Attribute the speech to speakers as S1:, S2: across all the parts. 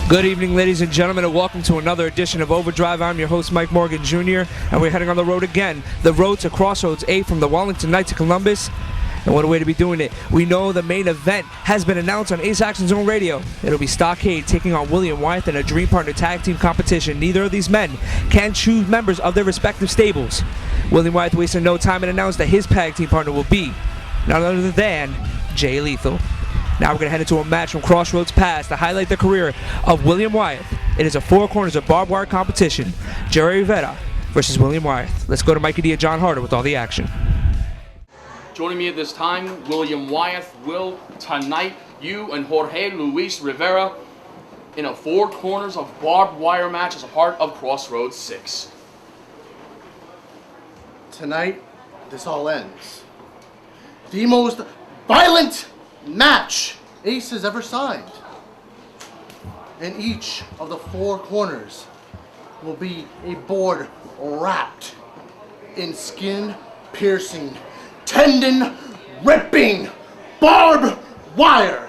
S1: Good evening, ladies and gentlemen, and welcome to another edition of Overdrive. I'm your host, Mike Morgan Jr., and we're heading on the road again. The road to Crossroads 8 from the Wellington Knights to Columbus. And what a way to be doing it. We know the main event has been announced on Ace Action Zone Radio. It'll be Stockade taking on William Wyeth in a Dream Partner tag team competition. Neither of these men can choose members of their respective stables. William Wyeth wasted no time and announced that his tag team partner will be none other than Jay Lethal. Now we're going to head into a match from Crossroads Pass to highlight the career of William Wyeth. It is a four corners of barbed wire competition. Jerry Rivera versus William Wyeth. Let's go to Mikey D and John Harder with all the action.
S2: Joining me at this time, William Wyeth. Will, tonight, you and Jorge Luis Rivera in a four corners of barbed wire match as a part of Crossroads 6.
S3: Tonight, this all ends. The most violent match Ace has ever signed. And each of the four corners will be a board wrapped in skin-piercing, tendon-ripping barbed wire.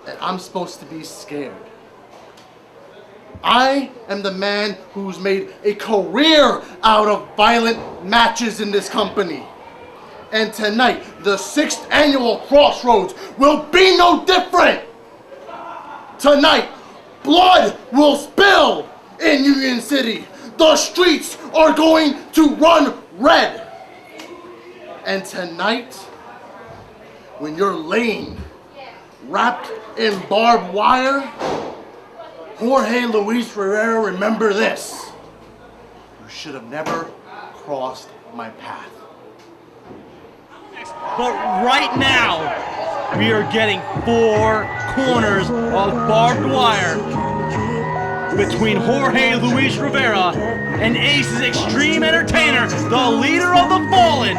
S3: And I'm supposed to be scared. I am the man who's made a career out of violent matches in this company. And tonight, the 6th annual Crossroads will be no different. Tonight, blood will spill in Union City. The streets are going to run red. And tonight, when you're laying wrapped in barbed wire, Jorge Luis Rivera, remember this. You should have never crossed my path.
S4: But right now, we are getting four corners of barbed wire between Jorge Luis Rivera and Ace's extreme entertainer, the leader of the Fallen,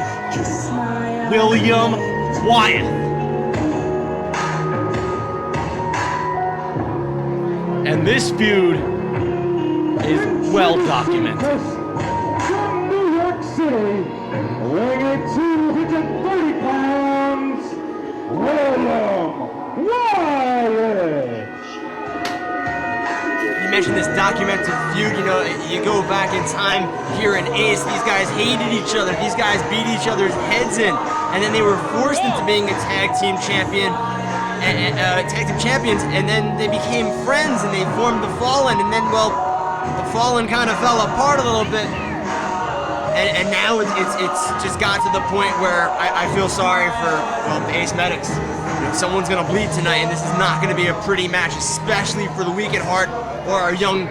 S4: William Wyeth. And this feud is well documented.
S5: From New York City, weighing in 230 pounds, William Wyeth.
S6: You mentioned this documented feud, you go back in time here in Ace, these guys hated each other, these guys beat each other's heads in, and then they were forced into being a tag team champion, tag team champions, and then they became friends and they formed the Fallen, and then, well, the Fallen kind of fell apart a little bit, and now it's just got to the point where I feel sorry for, well, the Ace medics. Someone's gonna bleed tonight, and this is not gonna be a pretty match, especially for the weak at heart or our young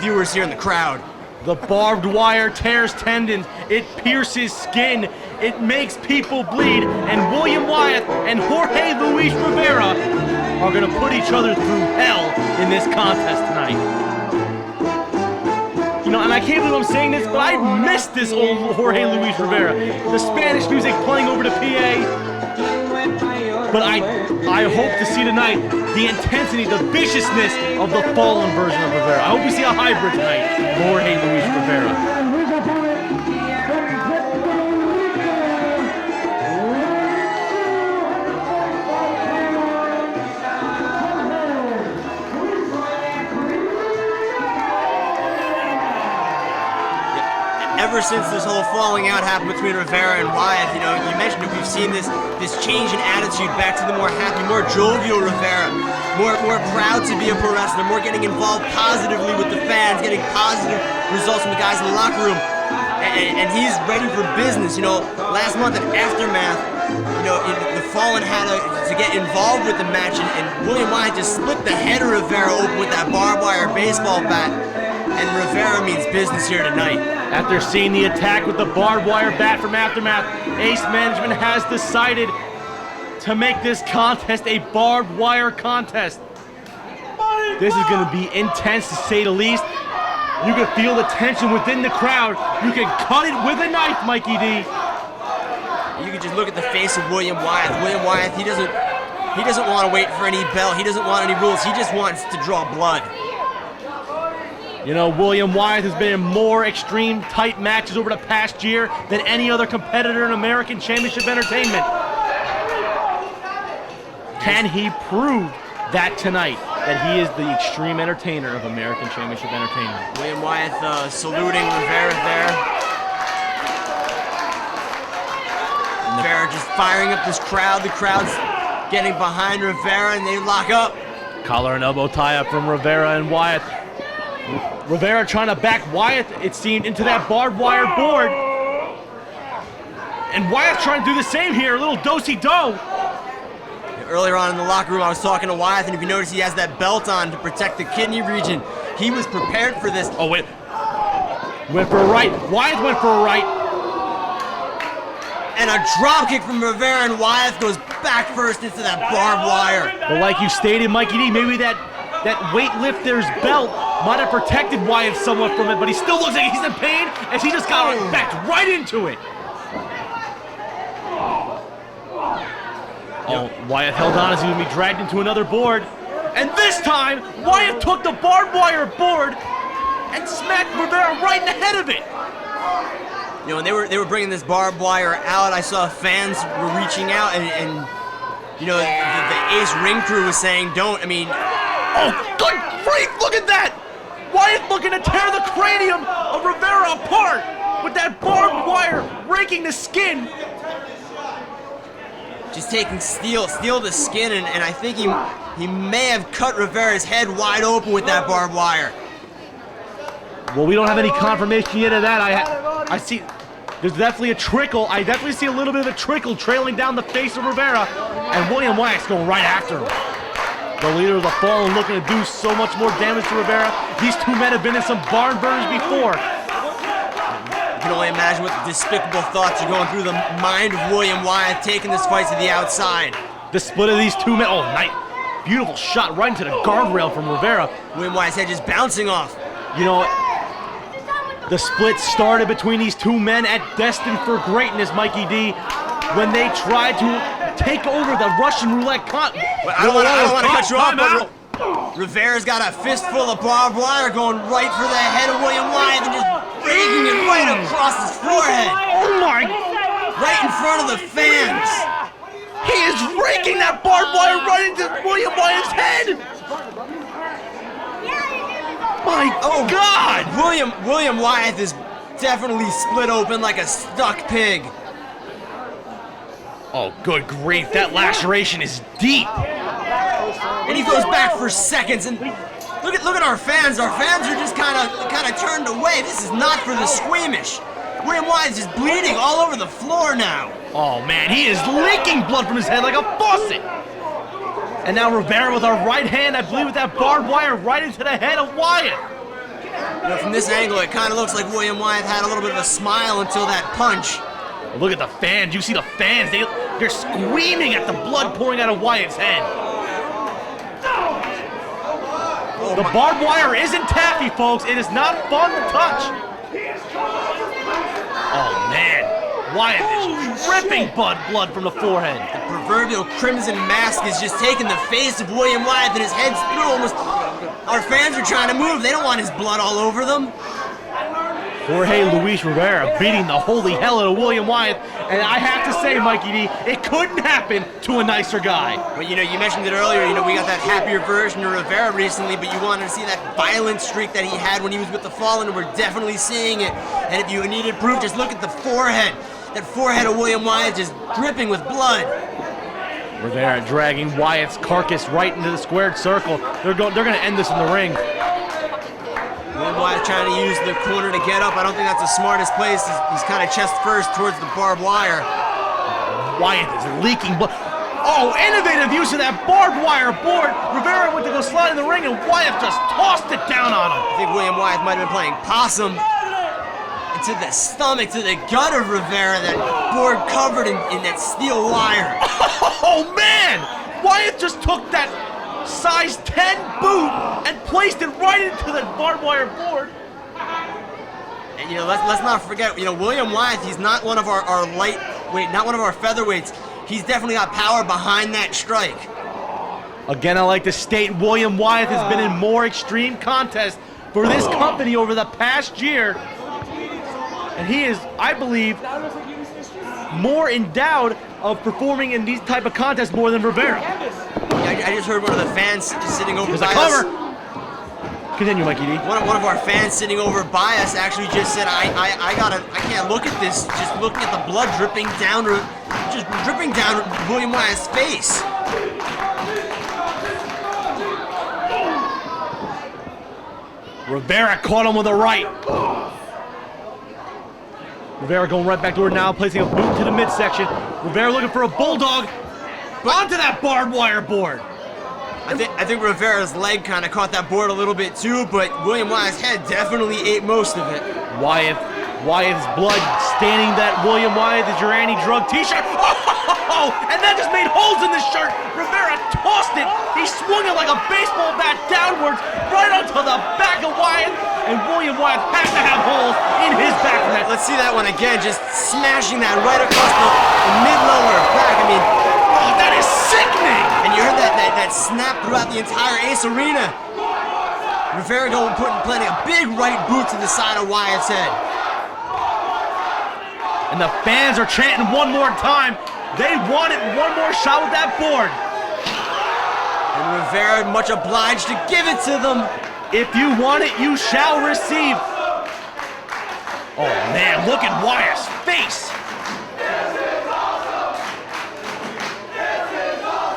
S6: viewers here in the crowd.
S4: The barbed wire tears tendons, it pierces skin, it makes people bleed, and William Wyeth and Jorge Luis Rivera are gonna put each other through hell in this contest tonight. And I can't believe I'm saying this, but I miss this old Jorge Luis Rivera. The Spanish music playing over the PA. But I hope to see tonight the intensity, the viciousness of the Fallen version of Rivera. I hope we see a hybrid tonight, Jorge Luis Rivera.
S6: Ever since this whole falling out happened between Rivera and Wyeth, you mentioned it, we've seen this change in attitude back to the more happy, more jovial Rivera, more proud to be a pro wrestler, more getting involved positively with the fans, getting positive results from the guys in the locker room, and he's ready for business. Last month at Aftermath, the Fallen had to get involved with the match, and William Wyeth just split the head of Rivera open with that barbed wire baseball bat, and Rivera means business here tonight.
S4: After seeing the attack with the barbed wire bat from Aftermath, Ace Management has decided to make this contest a barbed wire contest. This is going to be intense to say the least. You can feel the tension within the crowd. You can cut it with a knife, Mikey D.
S6: You can just look at the face of William Wyeth. William Wyeth, he doesn't want to wait for any bell. He doesn't want any rules. He just wants to draw blood.
S4: William Wyeth has been in more extreme tight matches over the past year than any other competitor in American Championship Entertainment. Can he prove that tonight, that he is the extreme entertainer of American Championship Entertainment.
S6: William Wyeth saluting Rivera there. Rivera just firing up this crowd. The crowd's getting behind Rivera, and they lock up.
S4: Collar and elbow tie-up from Rivera and Wyeth. Rivera trying to back Wyeth, it seemed, into that barbed wire board. And Wyeth trying to do the same here, a little do-si-do.
S6: Earlier on in the locker room, I was talking to Wyeth, and if you notice, he has that belt on to protect the kidney region. He was prepared for this.
S4: Oh, wait. Went for a right. Wyeth went for a right.
S6: And a drop kick from Rivera, and Wyeth goes back first into that barbed wire.
S4: But like you stated, Mikey D, maybe that weightlifter's belt might have protected Wyeth somewhat from it, but he still looks like he's in pain, as he just got backed right into it. Oh, Wyeth held on as he would be dragged into another board. And this time, Wyeth took the barbed wire board and smacked Rivera right in the head of it.
S6: You know, when they were bringing this barbed wire out, I saw fans were reaching out, and you know, the Ace ring crew was saying, don't, I mean...
S4: Oh, good grief, look at that! Wyeth looking to tear the cranium of Rivera apart with that barbed wire raking the skin.
S6: Just taking steel to skin, and I think he may have cut Rivera's head wide open with that barbed wire.
S4: Well, we don't have any confirmation yet of that. I see there's definitely a trickle. I definitely see a little bit of a trickle trailing down the face of Rivera, and William Wyeth's going right after him. The leader of the Fallen looking to do so much more damage to Rivera. These two men have been in some barn burners before.
S6: You can only imagine what despicable thoughts are going through the mind of William Wyeth taking this fight to the outside.
S4: The split of these two men, oh, nice. Beautiful shot right into the guardrail from Rivera.
S6: William Wyeth's head just bouncing off.
S4: You know, the split started between these two men at Destined for Greatness, Mikey D, when they tried to take over the Russian roulette
S6: I don't want to cut you off, but Rivera's got a fistful of barbed wire going right for the head of William Wyeth and just raking it right across his forehead.
S4: Oh my!
S6: Right in front of the fans.
S4: He is raking that barbed wire right into William Wyeth's head! My God!
S6: William Wyeth is definitely split open like a stuck pig.
S4: Oh, good grief, that laceration is deep.
S6: And he goes back for seconds, and look at our fans. Our fans are just kind of turned away. This is not for the squeamish. William Wyeth is bleeding all over the floor now.
S4: Oh man, he is leaking blood from his head like a faucet. And now Rivera with our right hand, I believe, with that barbed wire right into the head of Wyeth.
S6: You know, from this angle, it kind of looks like William Wyeth had a little bit of a smile until that punch.
S4: Look at the fans. You see the fans. They're screaming at the blood pouring out of Wyatt's head. The barbed wire isn't taffy, folks. It is not fun to touch. Oh, man. Wyatt is dripping blood from the forehead.
S6: The proverbial crimson mask is just taking the face of William Wyeth, and his head's through almost. Our fans are trying to move. They don't want his blood all over them.
S4: Jorge Luis Rivera beating the holy hell out of William Wyeth, and I have to say, Mikey D, it couldn't happen to a nicer guy.
S6: Well, you know, you mentioned it earlier, you know, we got that happier version of Rivera recently, but you wanted to see that violent streak that he had when he was with the Fallen, and we're definitely seeing it. And if you needed proof, just look at the forehead. That forehead of William Wyeth just dripping with blood.
S4: Rivera dragging Wyatt's carcass right into the squared circle. They're going to end this in the ring.
S6: William Wyeth trying to use the corner to get up. I don't think that's the smartest place. He's kind of chest first towards the barbed wire.
S4: Wyeth is leaking blood. Oh, innovative use of that barbed wire board. Rivera went to go slide in the ring, and Wyeth just tossed it down on him.
S6: I think William Wyeth might have been playing possum. To the stomach, to the gut of Rivera, that board covered in that steel wire.
S4: Oh, man! Wyeth just took that size 10 boot and placed it right into the barbed wire board.
S6: And, you know, let's not forget, you know, William Wyeth, he's not one of our lightweight, not one of our featherweights. He's definitely got power behind that strike.
S4: Again, I like to state William Wyeth has been in more extreme contests for this company over the past year. And he is, I believe, more endowed of performing in these type of contests more than Rivera.
S6: I just heard one of the fans just sitting over
S4: There's
S6: by
S4: a cover.
S6: us.
S4: Continue, Mikey D.
S6: One of our fans sitting over by us actually just said, I can't look at this. Just looking at the blood dripping down William Wyatt's face.
S4: Rivera caught him with a right. Rivera going right back to her now, placing a boot to the midsection. Rivera looking for a bulldog. Onto that barbed wire board.
S6: I think Rivera's leg kind of caught that board a little bit too, but William Wyatt's head definitely ate most of it.
S4: Wyatt's blood staining that William Wyatt is your anti-drug t-shirt. Oh, and that just made holes in the shirt. Rivera tossed it. He swung it like a baseball bat downwards right onto the back of Wyatt, and William Wyatt has to have holes in his back.
S6: Let's see that one again, just smashing that right across the mid-lower back. I mean,
S4: oh, that is sickening.
S6: And you heard that snap throughout the entire Ace Arena. Rivera planting a big right boot to the side of Wyatt's head.
S4: And the fans are chanting one more time. They wanted one more shot with that board.
S6: And Rivera much obliged to give it to them.
S4: If you want it, you shall receive. Oh man, look at Wyatt's face.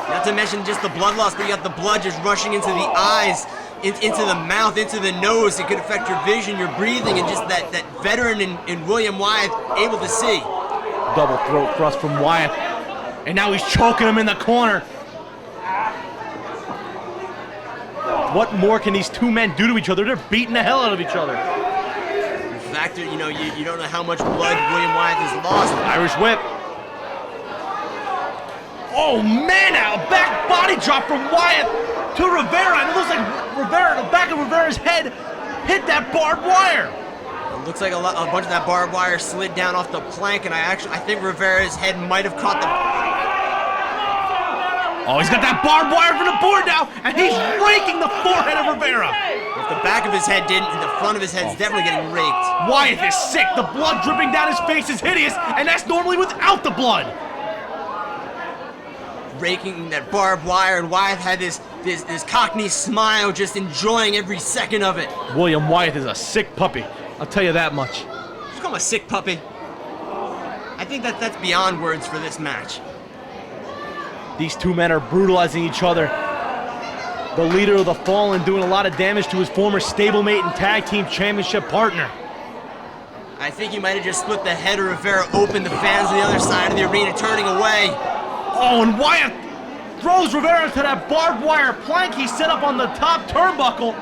S6: Not to mention just the blood loss, but you got the blood just rushing into the eyes, into the mouth, into the nose. It could affect your vision, your breathing, and just that veteran in William Wyatt able to see.
S4: Double throat thrust from Wyatt. And now he's choking him in the corner. What more can these two men do to each other? They're beating the hell out of each other.
S6: In fact, you don't know how much blood William Wyatt has lost.
S4: Irish whip. Oh man, a back body drop from Wyatt to Rivera. And it looks like the back of Rivera's head hit that barbed wire.
S6: It looks like a bunch of that barbed wire slid down off the plank, and I think Rivera's head might have caught the...
S4: Oh, he's got that barbed wire from the board now, and he's raking the forehead of Rivera.
S6: If the back of his head didn't, the front of his head is definitely getting raked.
S4: Wyatt is sick. The blood dripping down his face is hideous, and that's normally without the blood.
S6: Raking that barbed wire, and Wyatt had this cockney smile, just enjoying every second of it.
S4: William Wyatt is a sick puppy. I'll tell you that much.
S6: Just call him a sick puppy. I think that's beyond words for this match.
S4: These two men are brutalizing each other. The leader of the Fallen doing a lot of damage to his former stablemate and tag team championship partner.
S6: I think he might have just split the head of Rivera open, the fans on the other side of the arena turning away.
S4: Oh, and Wyatt throws Rivera to that barbed wire plank he set up on the top turnbuckle.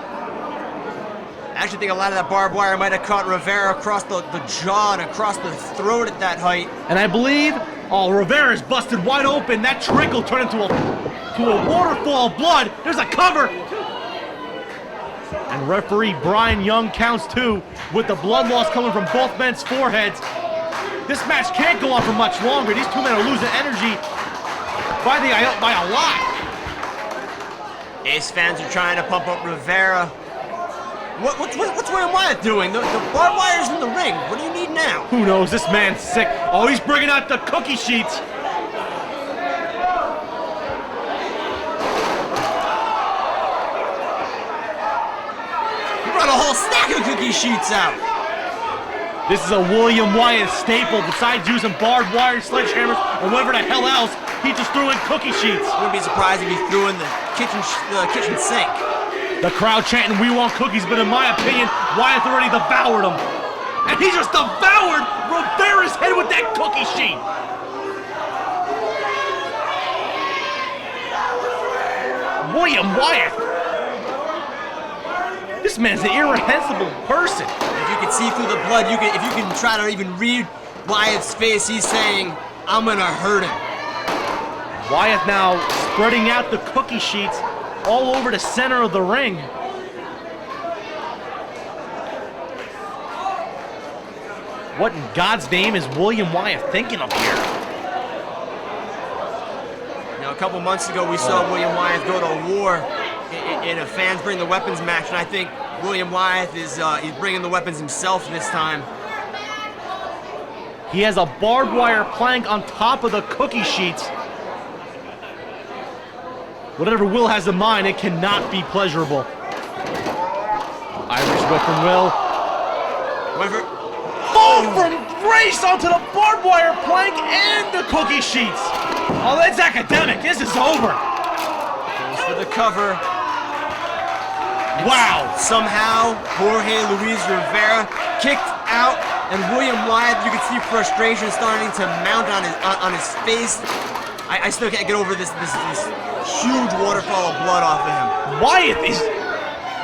S6: I actually think a lot of that barbed wire might have caught Rivera across the jaw and across the throat at that height.
S4: And I believe, Rivera's busted wide open. That trickle turned into a waterfall of blood. There's a cover. And referee Brian Young counts two with the blood loss coming from both men's foreheads. This match can't go on for much longer. These two men are losing energy by a lot.
S6: Ace fans are trying to pump up Rivera. What's William Wyatt doing? The barbed wire's in the ring. What do you need now?
S4: Who knows? This man's sick. Oh, he's bringing out the cookie sheets.
S6: He brought a whole stack of cookie sheets out.
S4: This is a William Wyatt staple. Besides using barbed wire, sledgehammers, or whatever the hell else, he just threw in cookie sheets.
S6: Wouldn't be surprised if he threw in the kitchen sink.
S4: The crowd chanting, "We want cookies," but in my opinion, Wyatt already devoured them. And he just devoured Rivera's head with that cookie sheet. William Wyatt. This man's an irrepressible person.
S6: If you could see through the blood, if you can try to even read Wyatt's face, he's saying, "I'm gonna hurt him."
S4: Wyatt now spreading out the cookie sheets all over the center of the ring. What in God's name is William Wyatt thinking of here?
S6: Now, a couple months ago, we saw William Wyatt go to war in a fans bring the weapons match, and I think William Wyatt is he's bringing the weapons himself this time.
S4: He has a barbed wire plank on top of the cookie sheets. Whatever Will has in mind, it cannot be pleasurable. Irish whip from Will. Fall from Grace onto the barbed wire plank and the cookie sheets. Oh, that's academic. This is over.
S6: Goes for the cover.
S4: Wow.
S6: Somehow, Jorge Luis Rivera kicked out, and William Wyatt, you can see frustration starting to mount on his face. I still can't get over this huge waterfall of blood off of him.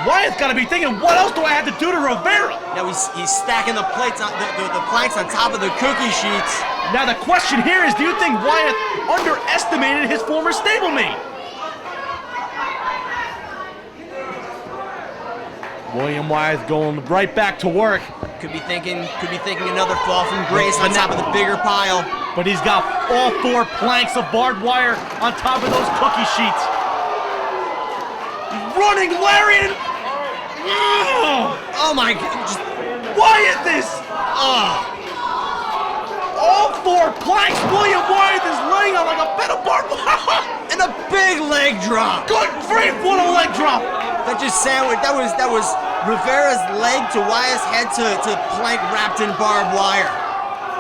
S4: Wyatt's got to be thinking, what else do I have to do to Rivera?
S6: Now he's stacking the plates on the planks on top of the cookie sheets.
S4: Now the question here is, do you think Wyatt underestimated his former stablemate? William Wyatt going right back to work.
S6: Could be thinking another fall from Grace on top of the bigger pile.
S4: But he's got all 4 planks of barbed wire on top of those cookie sheets. Running lariat!
S6: Oh my God!
S4: Wyatt, this! All 4 planks. William Wyatt is laying on like a bed of barbed wire.
S6: And a big leg drop.
S4: Good grief! What a leg drop!
S6: That just sandwiched. That was Rivera's leg to Wyatt's head to plank wrapped in barbed wire.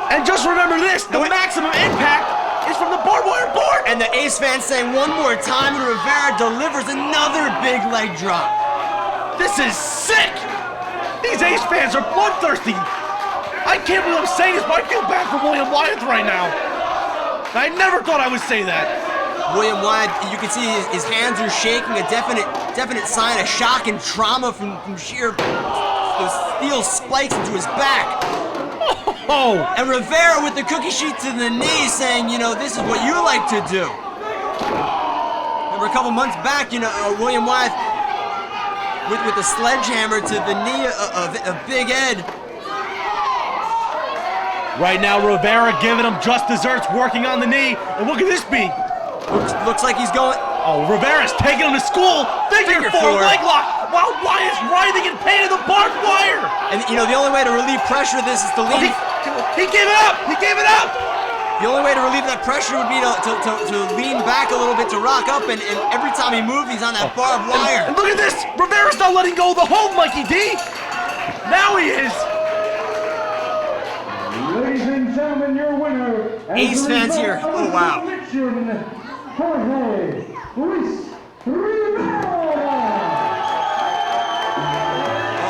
S4: And just remember this: the maximum impact is from the barbed wire board.
S6: And the Ace fans saying one more time, and Rivera delivers another big leg drop.
S4: This is sick! These Ace fans are bloodthirsty. I can't believe I'm saying this, but I feel bad for William Wyatt right now. I never thought I would say that.
S6: William Wyatt, you can see his hands are shaking, a definite sign of shock and trauma from sheer those steel spikes into his back.
S4: Oh!
S6: And Rivera with the cookie sheet to the knee saying, you know, this is what you like to do. Remember a couple months back, you know, William Wyatt with the sledgehammer to the knee of Big Ed.
S4: Right now, Rivera giving him just desserts, working on the knee. And what could this be?
S6: Looks like he's going.
S4: Oh, Rivera's taking him to school. Figure four leg lock while Wyatt's writhing in pain in the barbed wire.
S6: And you know, the only way to relieve pressure of this is to lean.
S4: He gave it up. He gave it up.
S6: The only way to relieve that pressure would be to lean back a little bit to rock up, and every time he moves, he's on that barbed wire.
S4: And look at this. Rivera's not letting go of the hold, Mikey D. Now he is.
S5: Ladies and gentlemen, your winner.
S6: Ace fans here. Oh, wow.
S5: Jorge Luis Rivera.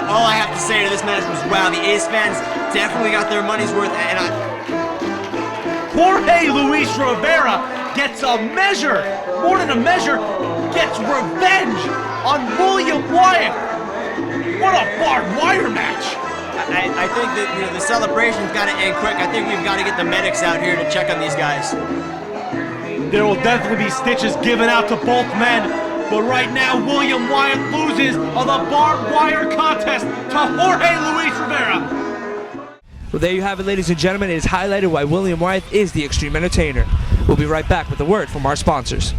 S6: All I have to say to this match was, wow, the Ace fans definitely got their money's worth. And
S4: Jorge Luis Rivera gets a measure, more than a measure, gets revenge on William Wyatt. What a barbed wire match.
S6: I think that, you know, the celebration's got to end quick. I think we've got to get the medics out here to check on these guys.
S4: There will definitely be stitches given out to both men, but right now William Wyatt loses on the barbed wire contest to Jorge Luis Rivera.
S1: Well, there you have it, ladies and gentlemen. It is highlighted why William Wyatt is the Extreme Entertainer. We'll be right back with a word from our sponsors.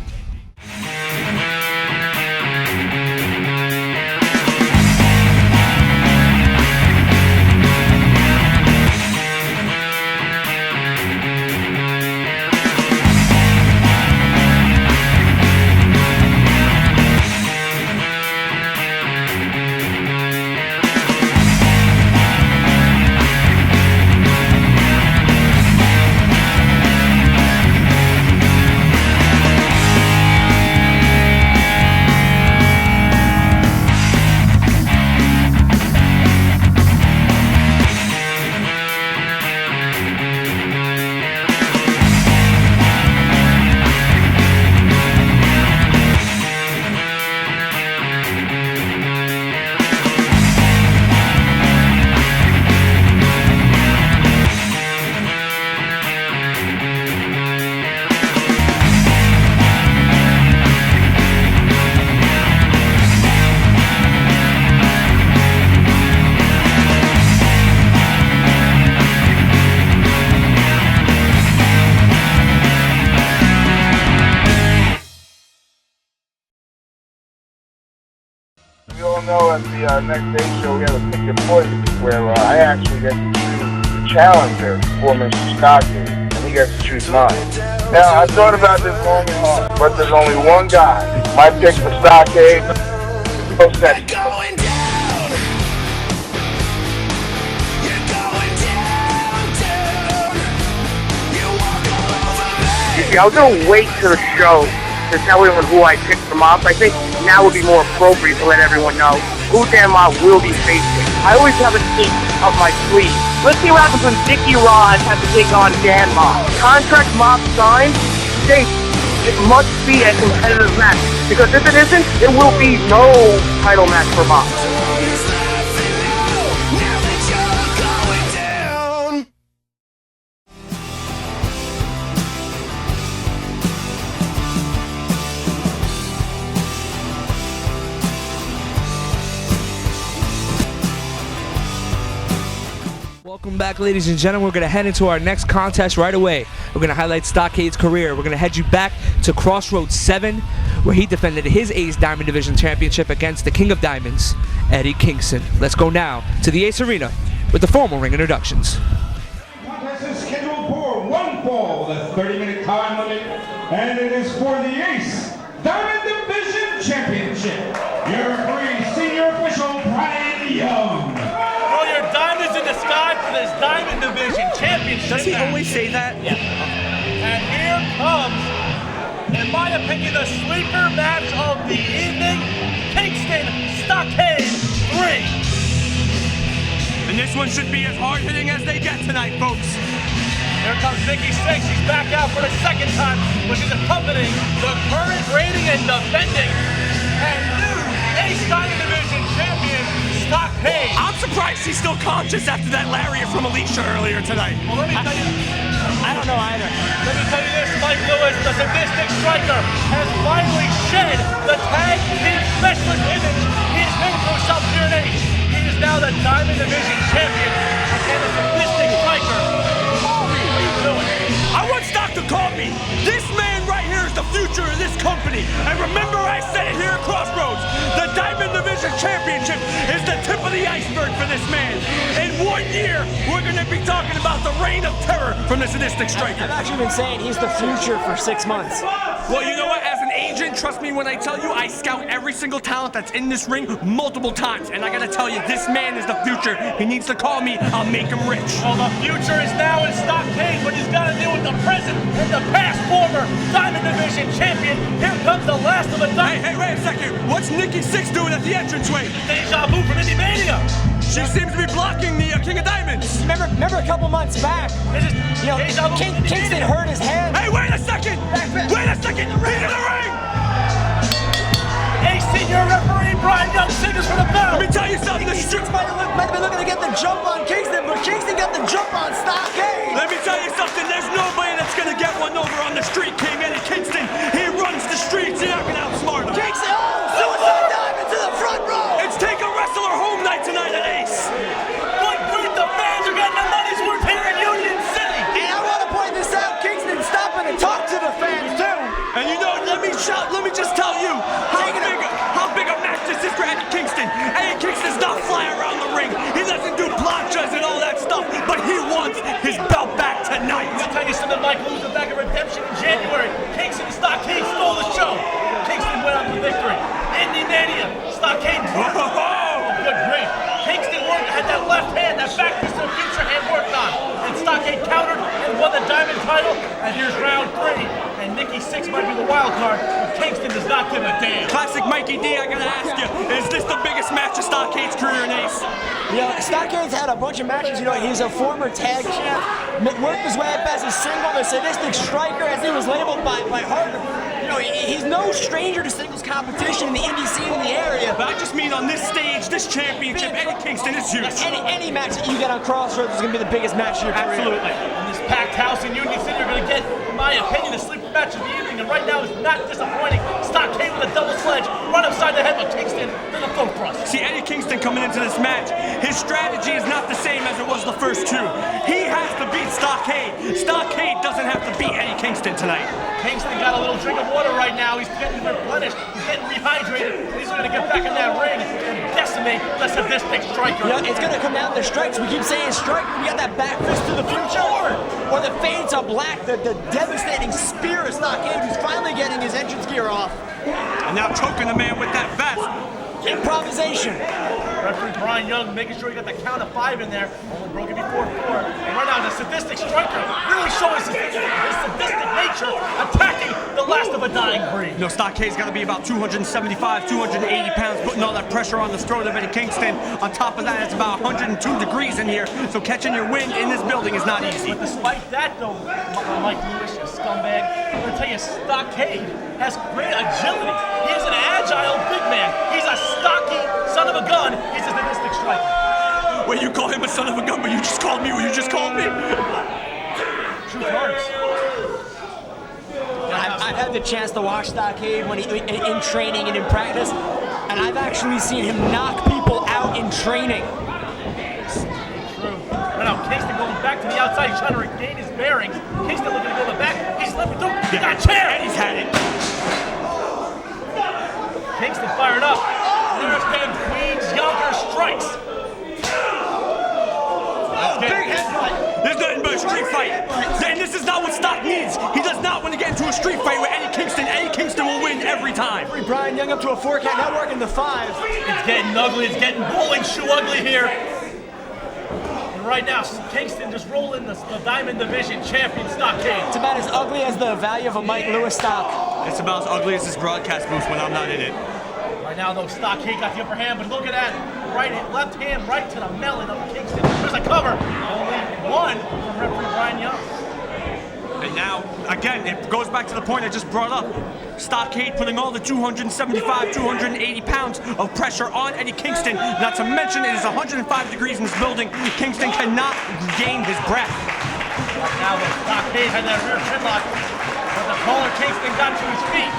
S7: We all know at the next day show we have a Pick Your Poison where I actually get to choose the challenger for Mr. Stockton. And he gets to choose mine. Now, I thought about this long and hard, but there's only one guy. My pick for Stockade, Sept. You see, I was going to wait to the show to tell everyone who I picked for mobs. I think now would be more appropriate to let everyone know who Dan Mob will be facing. I always have an ace up my sleeve. Let's see what happens when Dickie Rod has to take on Dan Mob. Contract Mob signed states it must be a competitive match, because if it isn't, it will be no title match for Mob.
S1: Welcome back, ladies and gentlemen. We're going to head into our next contest right away. We're going to highlight Stockade's career. We're going to head you back to Crossroads 7, where he defended his Ace Diamond Division Championship against the King of Diamonds, Eddie Kingston. Let's go now to the Ace Arena with the formal ring introductions.
S5: Contest is scheduled for one fall with a 30-minute time limit, and it is for the Ace Diamond Division Championship. Your referee, senior official Brian Young.
S4: Throw your diamonds in the sky for this Diamond Division Championship.
S6: Does he always say that?
S4: Yeah. And here comes, in my opinion, the sleeper match of the evening, Kingston Stockade 3.
S6: And this one should be as hard-hitting as they get tonight, folks.
S4: Here comes Nicky Six. He's back out for the second time, which is accompanying the current reigning and defending and new Ace Diamond Division champion, Stockade.
S6: I'm surprised he's still conscious after that lariat from Alicia earlier tonight.
S4: Well, let me tell you,
S6: I don't know either.
S4: let me tell you this, Mike Lewis, the sadistic striker, has finally shed the tag team specialist image he has made for himself here in Ace. He is now the Diamond Division champion and a sadistic striker. What are you doing?
S6: I want Stock to call me. This man right here is the future of this company. And remember, I said it here at Crossroads. The Diamond Division Championship is the tip of the iceberg for this man. In 1 year, we're going to be talking about the reign of terror from the sadistic striker.
S8: I've actually been saying he's the future for 6 months.
S6: Well, you know what? As an agent, trust me when I tell you, I scout every single talent that's in this ring multiple times. And I gotta tell you, this man is the future. He needs to call me. I'll make him rich.
S4: Well, the future is now in Stockade, but he's got to deal with the present and the past former Diamond Division champion. Here comes the last of the Diamond.
S6: Hey, wait a second. What's Nicky Six doing at the entranceway?
S4: Deja vu from Indie Mania.
S6: She seems to be blocking the King of Diamonds.
S8: Remember a couple months back,
S4: This is
S8: you know,
S4: Deja vu from Indie
S8: Kingston
S4: Mania.
S8: hurt his hand.
S6: Hey, wait a second! Wait a second! He's in the ring!
S4: Ace senior referee Brian Young signals for the bell.
S6: Let me tell you something. The
S8: Six might have been looking to get the jump on Kingston, but Kingston got the jump on Stockade.
S6: Let me tell you something. There's nobody that's gonna get one over on the Street King, Eddie Kingston. He runs the streets. You're not gonna outsmart him.
S8: Kingston, suicide dive into the front row.
S6: It's take a wrestler home night tonight at Ace.
S4: Good grief, the fans are getting their money's worth here in Union City.
S8: And I want to point this out, Kingston stopping to talk to the fans too.
S6: And you know, let me just tell you how big a match this is for Eddie Kingston. Eddie Kingston's not flying around the ring. He doesn't do planchas and all that stuff, but he wants his belt back tonight.
S4: I'll tell you something, Mike losing back at Redemption in January. Kingston and Stockade stole the show. Kingston went on to victory. Indie Mania, Stockade. Good grief. Kingston had that left hand, that back fist of the future hand worked on. And Stockade countered and won the Diamond title. And here's round 3. And Nicky Six might be the wild card, but Kingston does not give a damn.
S6: Classic Mikey D, I gotta ask you, is this the biggest match of Stockade's career in Ace?
S8: You know, Stockade's had a bunch of matches. You know, he's a former tag champ, worked his way up as a single, the sadistic striker, as he was labeled by Harper. You know, he's no stranger to singles competition in the indie scene in the area.
S6: But I just mean on this stage, this championship, Eddie Kingston is huge.
S8: Any match that you get on Crossroads is going to be the biggest match of your career.
S6: Absolutely.
S4: In this packed house in Union City, you're going to get, in my opinion, the sleeper match of the evening. And right now is not disappointing. Stockade with a double sledge, run upside the head with Kingston to the foot thrust.
S6: See, Eddie Kingston coming into this match, his strategy is not the same as it was the first two. He has to beat Stockade. Stockade doesn't have to beat Eddie
S4: Kingston tonight.
S9: Kingston got a little drink of water right now. He's getting replenished. He's getting rehydrated. He's going to get back in that ring and decimate the sadistic striker.
S8: You know, it's going to come down to strikes. We keep saying strike. We got that back fist to the future. Or the fade to black, the devastating spear of Stockade, who's finally getting his entrance gear off.
S4: And now choking the man with that vest.
S8: Improvisation.
S9: Referee Brian Young making sure he got the count of 5 in there. Only broken before 4. And right now, the sadistic striker really showing his sadistic nature, attacking the last of a dying breed.
S4: You know, Stockade's got to be about 275, 280 pounds, putting all that pressure on the throat of Eddie Kingston. On top of that, it's about 102 degrees in here, so catching your wind in this building is not easy.
S9: But despite that, though, Mike Lewis, you scumbag, I'm going to tell you, Stockade has great agility. He is an agile big man. He's a stocky son of a gun. He's a sadistic striker.
S4: Wait, you call him a son of a gun, but you just called me what you just called me?
S9: Truth hurts.
S8: I've had the chance to watch Stockade when in training and in practice, and I've actually seen him knock people out in training.
S9: True. Right now, Kingston going back to the outside. He's trying to regain his bearings. Kingston looking to go to the back. He's slipping through. He got a chair.
S4: And he's had it.
S9: Kingston fired up. There's them Queens Yonker strikes.
S8: Big head fight.
S4: There's nothing but a street fight. And this is not what Stock needs. He does not want to get into a street fight with Eddie Kingston. Eddie Kingston will win every time.
S8: Brian Young up to a 4-count, now working the 5.
S9: It's getting ugly. It's getting bowling shoe ugly here. And right now, Kingston just rolling the Diamond Division champion Stockade.
S8: It's about as ugly as the value of a Mike Lewis stock.
S4: It's about as ugly as this broadcast booth when I'm not in it.
S9: Right now, though, Stockade got the upper hand, but look at that. Left hand right to the melon of Kingston. There's a cover. Only one from referee Brian Young.
S4: And now, again, it goes back to the point I just brought up. Stockade putting all the 275, 280 pounds of pressure on Eddie Kingston. Not to mention, it is 105 degrees in this building. Kingston cannot gain his breath.
S9: Right now, the Stockade had that rear chinlock, but the caller Kingston got to his feet.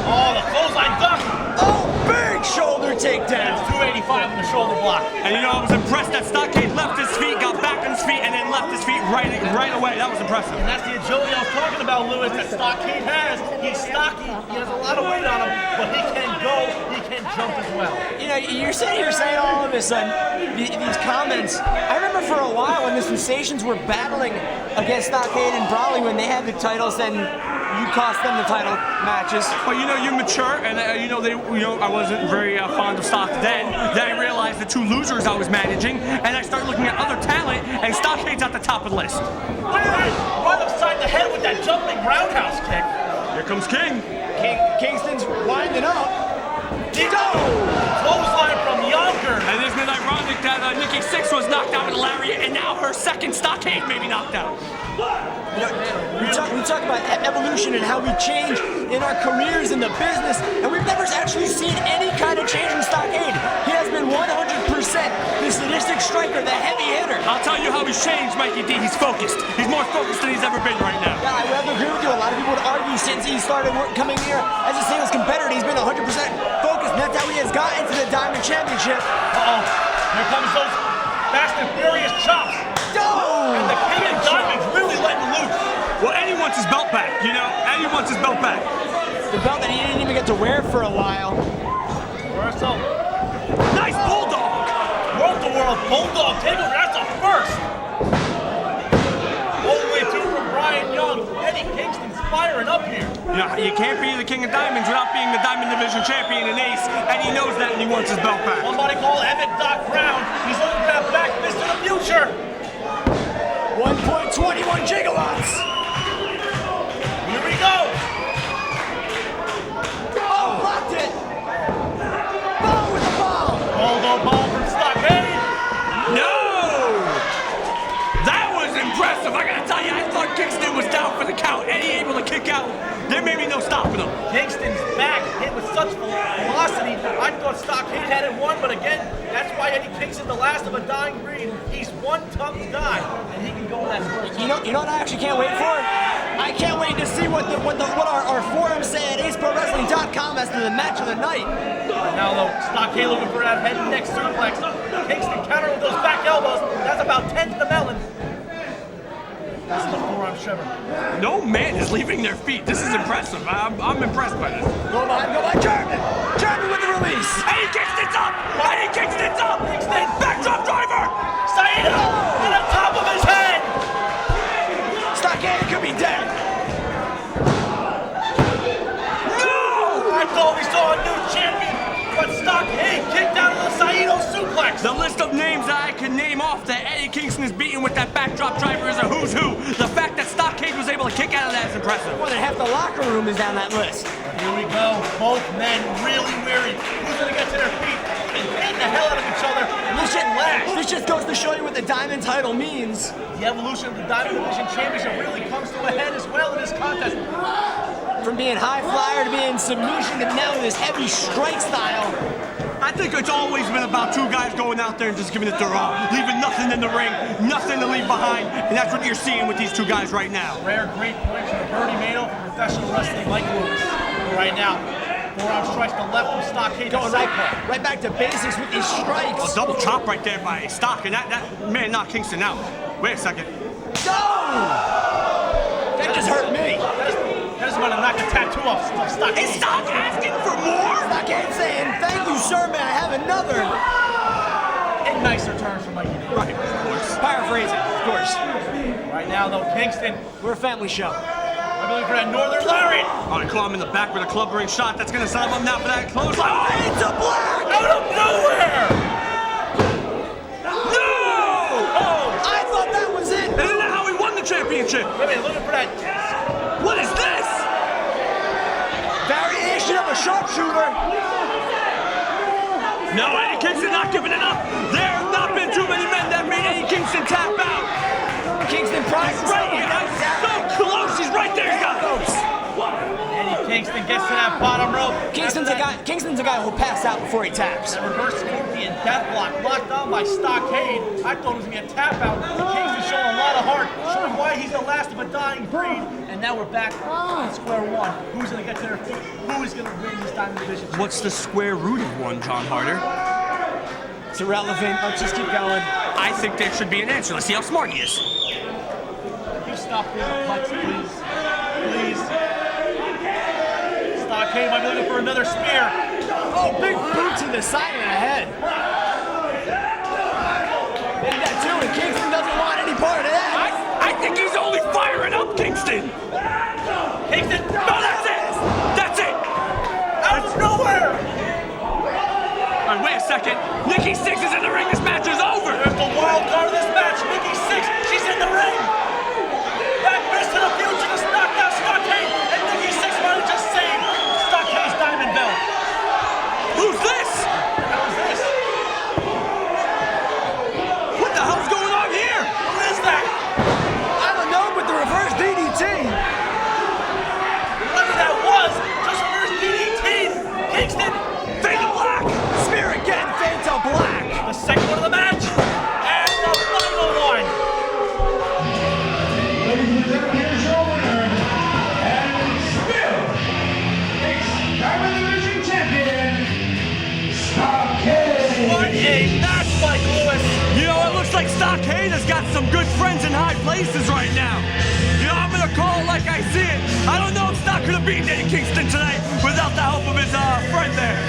S9: Oh, the clothesline duck.
S8: Oh, big shoulder takedown.
S9: It's 285 on the shoulder block.
S4: And you know, I was impressed that Stockade left his feet, got back on his feet, and then left his feet right away. That was impressive.
S9: And that's the agility I was talking about, Lewis, that Stockade has. He's stocky, he has a lot of weight on him, but he can go, he can jump as well.
S8: You know, you're sitting here saying all of this, these comments. I remember for a while when the Sensations were battling against Stockade and Brawley when they had the titles, and you cost them the title matches.
S4: But you know, you mature, and I wasn't very fond of Stock then. Then I realized the 2 losers I was managing, and I started looking at other talent, and Stockade's at the top of the list.
S9: Look at that! Right upside the head with that jumping roundhouse kick.
S4: Here comes King.
S8: Kingston's winding up.
S9: Clothesline from Yonker.
S4: And isn't it ironic that Nikki Sixx was knocked out with a lariat, and now her second Stockade may be knocked out?
S8: You know, we talk about evolution and how we change in our careers in the business, and we've never actually seen any kind of change in Stockade. He has been 100% the sadistic striker, the heavy hitter.
S4: I'll tell you how he's changed, Mikey D. He's focused. He's more focused than he's ever been right now.
S8: Yeah, I would have to agree with you. A lot of people would argue since he started coming here as a singles competitor, he's been 100% focused, and that's how he has gotten to the Diamond Championship.
S9: Uh-oh. Here comes those fast and furious chops.
S8: Oh!
S9: And the King of Diamonds really letting loose.
S4: Well, Eddie wants his belt back, you know? Eddie wants his belt back.
S8: The belt that he didn't even get to wear for a while.
S9: Reversal.
S4: Nice bulldog!
S9: World-to-world bulldog takeover. That's a first. All the way through from Brian Young. Eddie Kingston's firing up here.
S4: You can't be the King of Diamonds without being the Diamond Division champion and ace, and he knows that, and he wants his belt back.
S9: Somebody call Emmett Doc Brown. He's looking for that back fist in the future.
S8: 1.21 gigawatts.
S9: Here we go.
S8: Oh, blocked it. Ball with the ball.
S9: Ball from Stockade.
S4: No! That was impressive. I gotta tell you, I thought Kingston was down for the count. Eddie able to kick out. There may be no stopping him.
S9: Kingston's back hit with such velocity. I thought Stockade had it won, but again, that's why Eddie Kingston's the last of a dying breed. He's one tough guy, and he can go in that first.
S8: You know what I actually can't wait for? I can't wait to see what our forums say at AceProWrestling.com as to the match of the night.
S9: Now though, Stockade looking for that head and neck suplex. Kingston counter with those back elbows. That's about 10 to the melon. That's the forearm shredder.
S2: No man is leaving their feet. This is impressive. I'm impressed by this.
S8: Go by German. German with the release.
S2: Eddie Kingston's up! Eddie Kingston's up! Kingston, backdrop driver!
S9: Saito on the top of his head.
S8: Stockade could be dead.
S9: No! I thought we saw a new champion, but Stockade kicked out of the Saito suplex.
S2: The list of names that I can name off that Eddie Kingston is beating with that backdrop driver is a who's who. The fact that Stockade was able to kick out of that is impressive.
S8: More than half the locker room is down that list.
S9: Here we go. Both men really weary. Who's gonna get to their feet and beat the hell out of each other? And this shit lasts.
S8: This just goes to show you what the Diamond title means.
S9: The evolution of the Diamond Division Championship really comes to a head as well in this contest.
S8: From being high flyer to being submission to now this heavy strike style.
S2: I think it's always been about two guys going out there and just giving it their all, leaving nothing in the ring, nothing to leave behind, and that's what you're seeing with these two guys right now.
S9: Rare great points from Bernie Madoff from professional wrestling Mike Lewis. Right now, forearm strikes the left from Stockade.
S8: Going right back to basics with these strikes.
S2: A double chop right there by Stock, and that man knocked Kingston out. Wait a second.
S8: Go! That just hurt me.
S9: I just want to knock the tattoo off Stockade.
S2: Is Stock asking for more?
S8: Stockade saying, thank you, sir, may I have another?
S9: In nicer terms from Mikey D.
S2: Right, of course.
S8: Paraphrasing, of course.
S9: Right now, though, Kingston,
S8: We're a family show.
S9: I'm looking for that Northern Lariat.
S2: Oh, he claw him in the back with a club ring shot. That's going to set him up now for that clothesline.
S8: It's a black!
S9: Out of nowhere!
S2: No!
S9: Oh!
S8: I thought that was it!
S2: Isn't that how he won the championship?
S9: Wait a minute, looking for that.
S2: What is this?
S8: Variation of a sharpshooter.
S2: No, Eddie Kingston not giving it up. There have not been too many men that made Eddie Kingston tap out.
S8: Kingston prides
S2: Right, so close. He's right there. He got it.
S9: Eddie Kingston gets to that bottom rope.
S8: Kingston's a guy who'll pass out before he taps.
S9: Reverse Scorpion death block locked on by Stockade. I thought it was going to be a tap out. Kingston showing a lot of heart, showing why he's the last of a dying breed. And now we're back on square one. Who's going to get to their feet? Who is going to win this Diamond Division?
S2: What's the square root of one, John Harder?
S8: It's irrelevant. Let's just keep going.
S2: I think there should be an answer. Let's see how smart he is.
S9: You stop being a putz, please. Please. Stockade might be looking for another spear.
S8: Oh, big boot to the side of the head. Maybe that too, and Kingston doesn't want any part of that.
S2: I think he's only firing up Kingston.
S9: Kingston,
S2: No, that's it. That's it.
S9: out of nowhere.
S2: All right, wait a second. Nikki Sixx is in the ring. This match is over.
S9: There's the wild card of this match. Nikki Sixx, she's in the ring. Back fist to the future, just knocked out Stockade, and Nikki Sixx might have just saved Stockade's diamond belt.
S2: Who's this?
S9: How is this?
S2: What the hell's going on here?
S9: Who is that?
S8: I don't know, but the reverse DDT.
S9: Whatever that was, just reverse DDT. Kingston,
S2: Fade to black.
S8: Spear again, fade to black.
S9: the second one of the match, and the final one.
S5: Ladies and gentlemen, here's your winner, and still, ex-Diamond Division Champion, Stockade.
S9: What a match, Mike Lewis.
S2: You know, it looks like Stockade has got some good friends in high places right now. You know, I'm gonna call it like I see it. I don't know if Stock could have beaten Eddie Kingston tonight without the help of his friend there.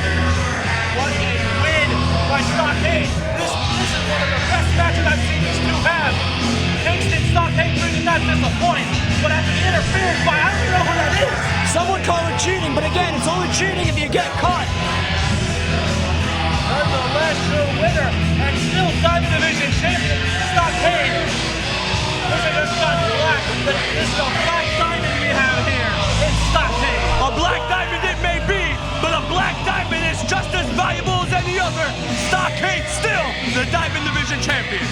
S9: What a win by Stockade. This is one of the best matches I've seen these two have. Kingston, Stockade really not disappoint, but after the interference by, I don't even know who that is.
S8: Some would call it cheating, but again, it's only cheating if you get caught.
S9: Nonetheless, your winner and still Diamond Division champion, Stockade. This is just not black, but this is a black diamond we have here in Stockade.
S2: A black diamond it may be, but a black diamond is just as valuable as any other. Stockade still the Diamond Division champion.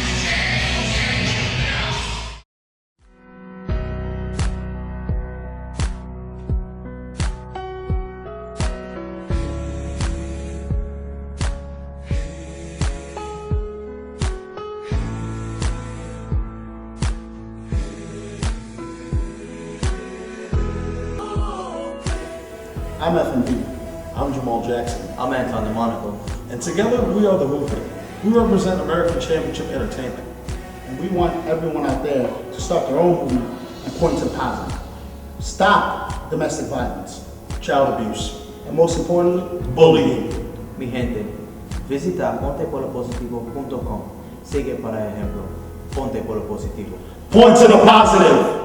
S10: I'm FNP. I'm Jamal Jackson.
S6: I'm Anton DeMonico.
S10: And together we are the Movement. We represent American Championship Entertainment. And we want everyone out there to start their own movement and point to the positive. Stop domestic violence, child abuse, and most importantly, bullying.
S11: Mi gente, visita pontepolopositivo.com. Sigue para ejemplo. Ponte por lo positivo.
S10: Point to the positive.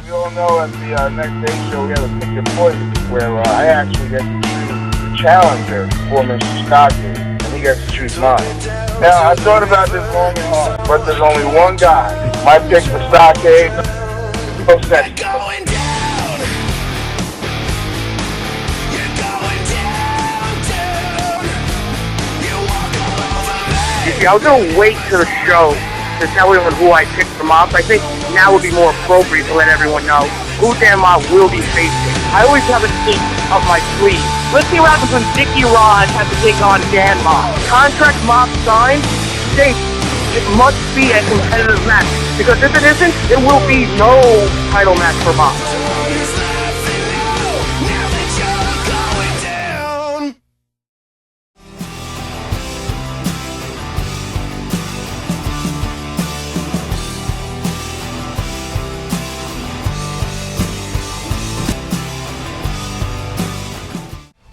S7: We all know at the next day show we have a pick your poison where I actually get to choose the challenger for Mr. Stockade, and he gets to choose mine. Now, I thought about this long and hard, but there's only one guy. My pick for Stockade, Sept. You see, I was going to wait till the show to tell everyone who I picked from off. I think now would be more appropriate to let everyone know who Dan Mob will be facing. I always have an ace up my sleeve. Let's see what happens when Dickie Rod has to take on Dan Mob. Contract Mob signed states it must be a competitive match, because if it isn't, there will be no title match for Mob.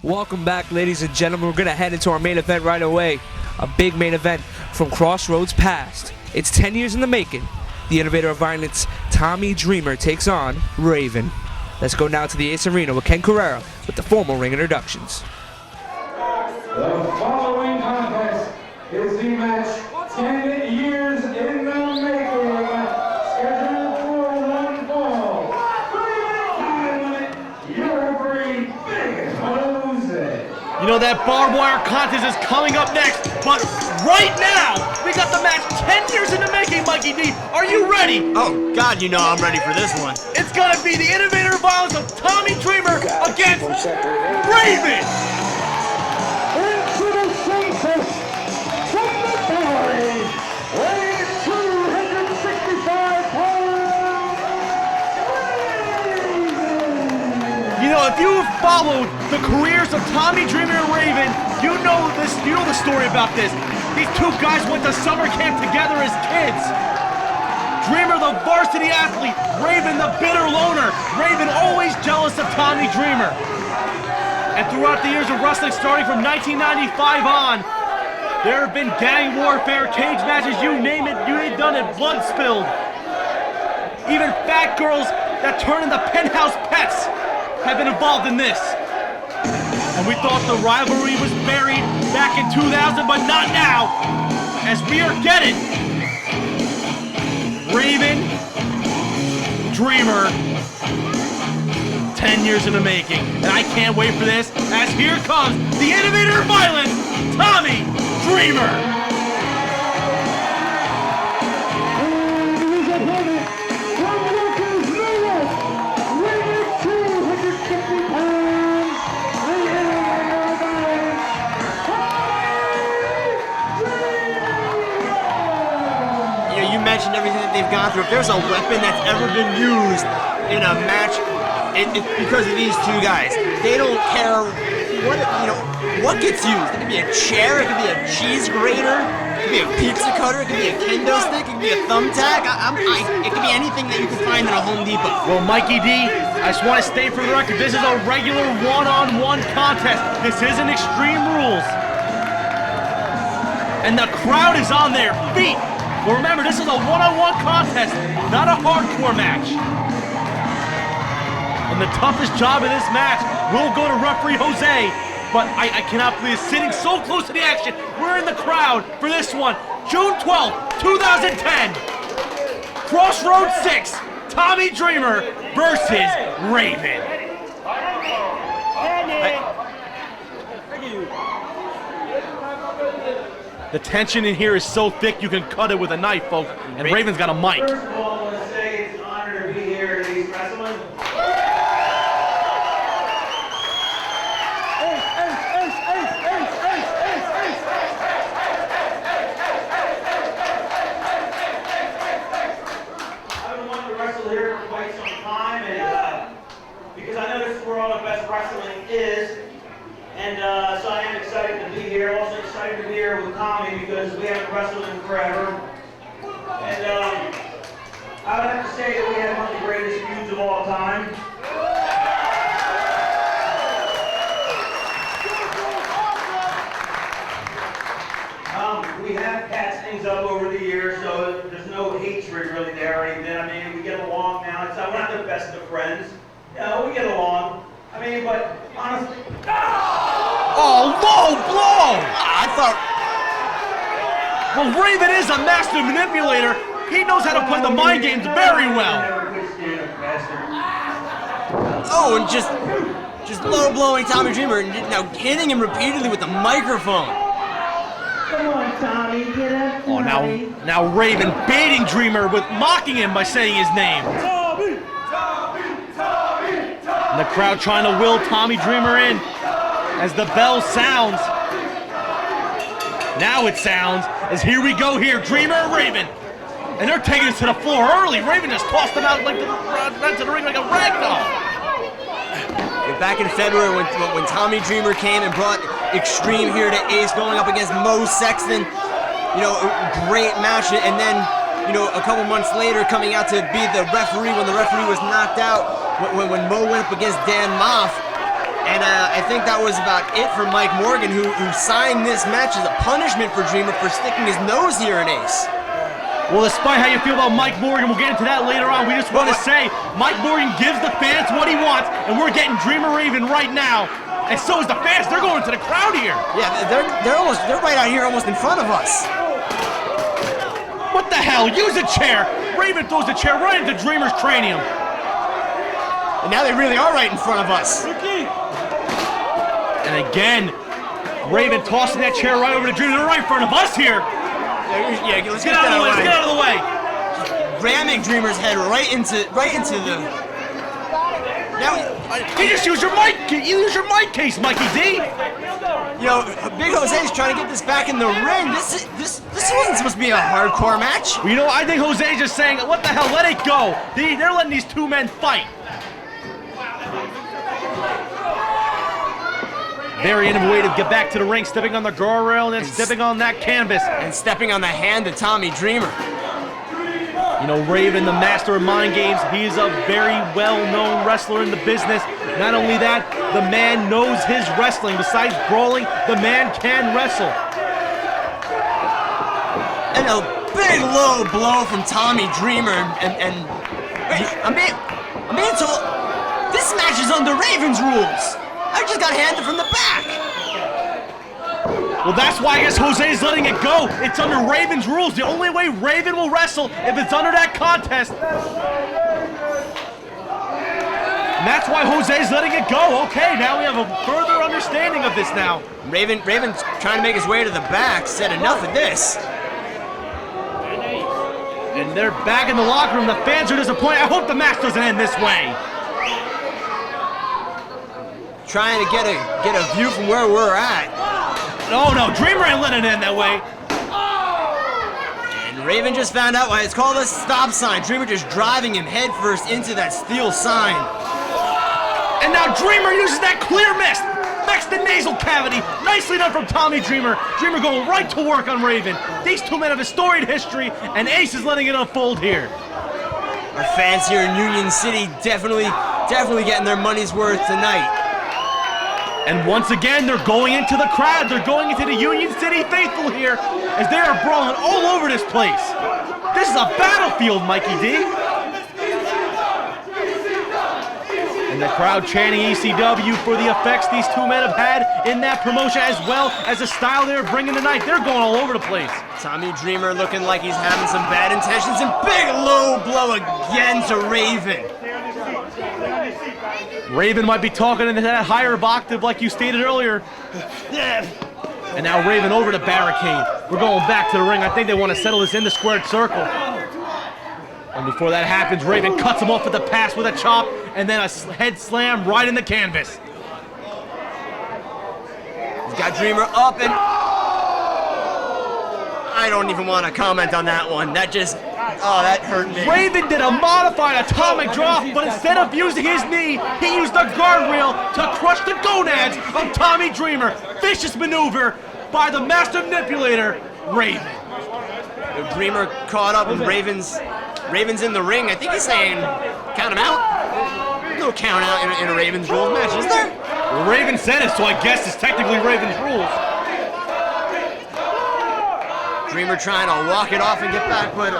S1: Welcome back, ladies and gentlemen. We're going to head into our main event right away. A big main event from Crossroads past. It's 10 years in the making. The innovator of violence, Tommy Dreamer, takes on Raven. Let's go now to the Ace Arena with Ken Carrera with the formal ring introductions.
S5: The following contest is the match 10 years in the making. Scheduled for one fall. 3 minute time limit. Your referee, Big Jose.
S4: You know that barbed wire contest is coming up next, but right now, we got the match 10 years in the making, Mikey D. Are you ready?
S6: Oh, God, you know I'm ready for this one.
S4: It's gonna be the innovator of violence of Tommy Dreamer against Raven!
S5: Into the census from the Valley, weighing 265 pounds, Raven!
S4: You know, if you have followed the careers of Tommy Dreamer and Raven, you know the story about this. These two guys went to summer camp together as kids. Dreamer, the varsity athlete. Raven, the bitter loner. Raven always jealous of Tommy Dreamer. And throughout the years of wrestling, starting from 1995 on, there have been gang warfare, cage matches, you name it, you ain't done it, blood spilled. Even fat girls that turn into penthouse pets have been involved in this. And we thought the rivalry was buried back in 2000, but not now, as we are getting Raven, Dreamer, 10 years in the making. And I can't wait for this, as here comes the innovator of violence, Tommy Dreamer.
S6: Mentioned everything that they've gone through. If there's a weapon that's ever been used in a match, it's because of these two guys. They don't care what gets used. It could be a chair, it could be a cheese grater, it could be a pizza cutter, it could be a kendo stick, it could be a thumbtack. It could be anything that you can find in a Home Depot.
S4: Well, Mikey D, I just want to state for the record, this is a regular one-on-one contest. This isn't Extreme Rules. And the crowd is on their feet. Well, remember, this is a one-on-one contest, not a hardcore match. And the toughest job in this match will go to referee Jose, but I cannot believe sitting so close to the action. We're in the crowd for this one. June 12th, 2010. Crossroads 6, Tommy Dreamer versus Raven. The tension in here is so thick you can cut it with a knife, folks. And Raven's got a mic.
S5: First of all, I want to say it's an honor to be here at East Wrestling.
S12: is. And so I am excited to be here. Also excited to be here with Tommy because we haven't wrestled in forever. And I would have to say that we had one of the greatest feuds of all time. We have patched things up over the years, so there's no hatred really there or anything. I mean, we get along now. We're not the best of friends. We get along. I mean, but honestly...
S4: Oh, low blow!
S6: I thought...
S4: Well, Raven is a master manipulator. He knows how to play the mind games very well.
S6: Oh, and just low blowing Tommy Dreamer, and now hitting him repeatedly with the microphone.
S12: Come on, Tommy, get up.
S4: Oh, now Raven baiting Dreamer with mocking him by saying his name.
S12: Tommy!
S4: And the crowd trying to will Tommy Dreamer in as the bell sounds. Now it sounds as here we go here, Dreamer and Raven. And they're taking us to the floor early. Raven just tossed them out like to the ring like a rag doll.
S6: Back in February when Tommy Dreamer came and brought Extreme here to Ace, going up against Mo Sexton, you know, a great match. And then, you know, a couple months later, coming out to be the referee when the referee was knocked out when Mo went up against Dan Moff. And I think that was about it for Mike Morgan, who signed this match as a punishment for Dreamer for sticking his nose here in Ace.
S4: Well, despite how you feel about Mike Morgan, we'll get into that later on. We just want to say Mike Morgan gives the fans what he wants, and we're getting Dreamer Raven right now. And so is the fans. They're going to the crowd here.
S6: Yeah, they're right out here almost in front of us.
S4: What the hell? Use a chair. Raven throws the chair right into Dreamer's cranium.
S6: And now they really are right in front of us.
S4: And again, Raven tossing that chair right over to Dreamer. They're right in front of us here.
S6: Yeah, let's
S4: get out of the way. Let's get out of the way.
S6: Ramming Dreamer's head right into the. Now
S4: you just use your mic. You use your mic case, Mikey D.
S6: You know, Big Jose's trying to get this back in the ring. This wasn't supposed to be a hardcore match.
S4: Well, you know, I think Jose's just saying, what the hell? Let it go. They're letting these two men fight. Very innovative way to get back to the ring, stepping on the guardrail and then stepping on that canvas.
S6: And stepping on the hand of Tommy Dreamer.
S4: You know, Raven, the master of mind games, he's a very well-known wrestler in the business. Not only that, the man knows his wrestling. Besides brawling, the man can wrestle.
S6: And a big low blow from Tommy Dreamer. And I'm being told this match is under Raven's rules. I just got handed from the back.
S4: Well, that's why I guess Jose's letting it go. It's under Raven's rules. The only way Raven will wrestle if it's under that contest. And that's why Jose's letting it go. Okay, now we have a further understanding of this now.
S6: Raven's trying to make his way to the back. Said enough of this.
S4: And they're back in the locker room. The fans are disappointed. I hope the match doesn't end this way.
S6: Trying to get a view from where we're at.
S4: No, Dreamer ain't letting it end that way.
S6: And Raven just found out why it's called a stop sign. Dreamer just driving him headfirst into that steel sign.
S4: And now Dreamer uses that clear mist. Next the nasal cavity. Nicely done from Tommy Dreamer. Dreamer going right to work on Raven. These two men have a storied history, and Ace is letting it unfold here.
S6: Our fans here in Union City definitely getting their money's worth tonight.
S4: And once again, they're going into the crowd. They're going into the Union City faithful here as they are brawling all over this place. This is a battlefield, Mikey D. And the crowd chanting ECW for the effects these two men have had in that promotion, as well as the style they're bringing tonight. They're going all over the place.
S6: Tommy Dreamer looking like he's having some bad intentions, and big low blow again to Raven.
S4: Raven might be talking in that higher octave like you stated earlier. And now Raven over the barricade. We're going back to the ring. I think they want to settle this in the squared circle. And before that happens, Raven cuts him off with the pass with a chop and then a head slam right in the canvas.
S6: He's got Dreamer up and... I don't even want to comment on that one. That just, oh, that hurt me.
S4: Raven did a modified atomic drop, but instead of using his knee, he used the guardrail to crush the gonads of Tommy Dreamer. Vicious maneuver by the master manipulator, Raven.
S6: The Dreamer caught up with Raven's in the ring. I think he's saying, count him out. No count out in a Ravens rules match, is there?
S4: Well, Raven said it, so I guess it's technically Raven's rules.
S6: Dreamer trying to walk it off and get back, but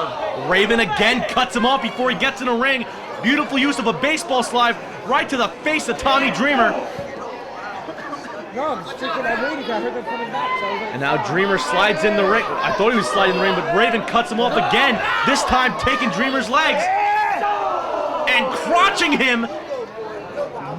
S4: Raven again cuts him off before he gets in the ring. Beautiful use of a baseball slide right to the face of Tommy Dreamer. And now Dreamer slides in the ring. I thought he was sliding in the ring, but Raven cuts him off again, this time taking Dreamer's legs and crotching him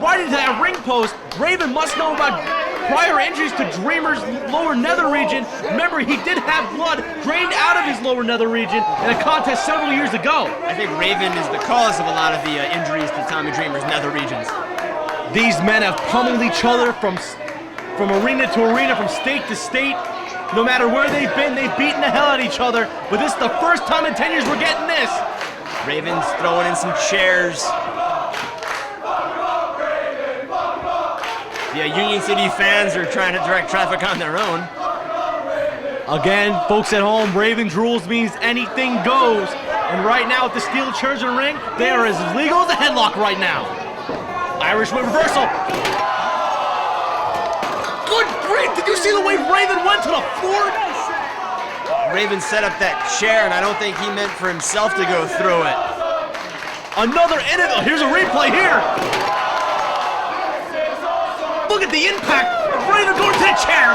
S4: right into that ring post. Raven must know about prior injuries to Dreamer's lower nether region. Remember, he did have blood drained out of his lower nether region in a contest several years ago.
S6: I think Raven is the cause of a lot of the injuries to Tommy Dreamer's nether regions.
S4: These men have pummeled each other from arena to arena, from state to state. No matter where they've been, they've beaten the hell out of each other. But this is the first time in 10 years we're getting this.
S6: Raven's throwing in some chairs. Yeah, Union City fans are trying to direct traffic on their own.
S4: Again, folks at home, Raven's rules means anything goes. And right now with the steel chairs in the ring, they are as legal as a headlock right now. Irish whip reversal. Good grief, did you see the way Raven went to the floor?
S6: Raven set up that chair, and I don't think he meant for himself to go through it.
S4: Another here's a replay here. Look at the impact of Raven going to the chair.